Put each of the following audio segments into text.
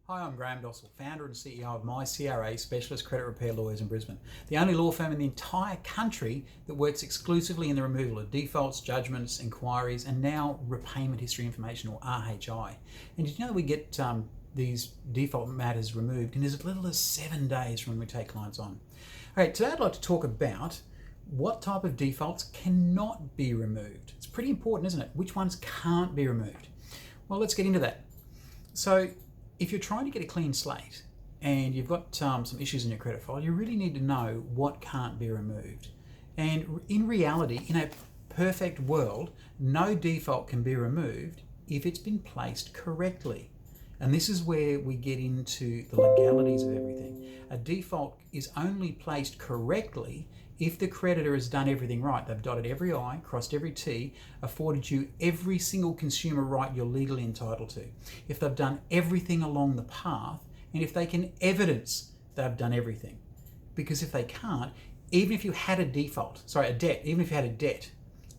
Hi, I'm Graham Dossel, founder and CEO of MyCRA Specialist Credit Repair Lawyers in Brisbane, the only law firm in the entire country that works exclusively in the removal of defaults, judgments, inquiries, and now repayment history information, or RHI. And did you know that we get these default matters removed in as little as 7 days when we take clients on? All right, today I'd like to talk about what type of defaults cannot be removed. It's pretty important, isn't it? Which ones can't be removed? Well, let's get into that. So, if you're trying to get a clean slate and you've got some issues in your credit file, you really need to know what can't be removed. And in reality, in a perfect world, no default can be removed if it's been placed correctly. And this is where we get into the legalities of everything. A default is only placed correctly if the creditor has done everything right. They've dotted every I, crossed every T, afforded you every single consumer right you're legally entitled to. If they've done everything along the path, and if they can evidence they've done everything. Because if they can't, even if you had a debt, even if you had a debt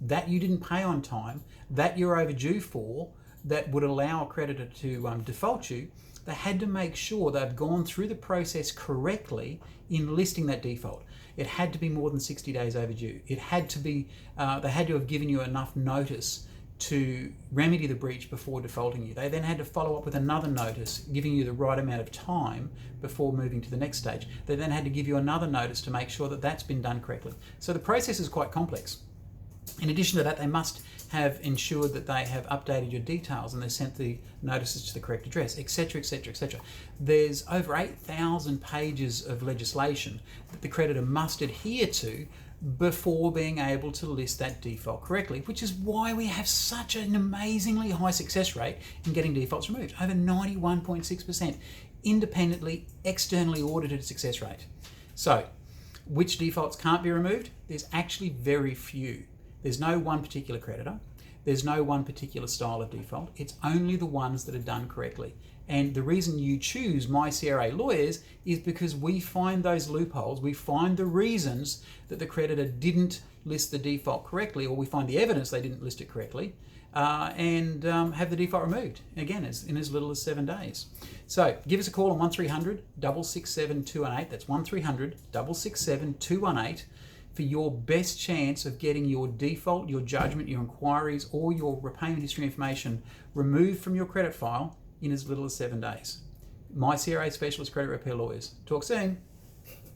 that you didn't pay on time, that you're overdue for, that would allow a creditor to default you, they had to make sure they've gone through the process correctly in listing that default. It had to be more than 60 days overdue. It had to be, they had to have given you enough notice to remedy the breach before defaulting you. They then had to follow up with another notice, giving you the right amount of time before moving to the next stage. They then had to give you another notice to make sure that that's been done correctly. So the process is quite complex. In addition to that, they must have ensured that they have updated your details and they sent the notices to the correct address, etc., etc., etc. There's over 8,000 pages of legislation that the creditor must adhere to before being able to list that default correctly, which is why we have such an amazingly high success rate in getting defaults removed. Over 91.6% independently, externally audited success rate. So, which defaults can't be removed? There's actually very few. There's no one particular creditor. There's no one particular style of default. It's only the ones that are done correctly. And the reason you choose MyCRA Lawyers is because we find those loopholes. We find the reasons that the creditor didn't list the default correctly, or we find the evidence they didn't list it correctly, and have the default removed. Again, in as little as 7 days. So give us a call on 1300 667 218. That's 1300 667 218. for your best chance of getting your default, your judgment, your inquiries, or your repayment history information removed from your credit file in as little as 7 days. MyCRA Specialist Credit Repair Lawyers. Talk soon.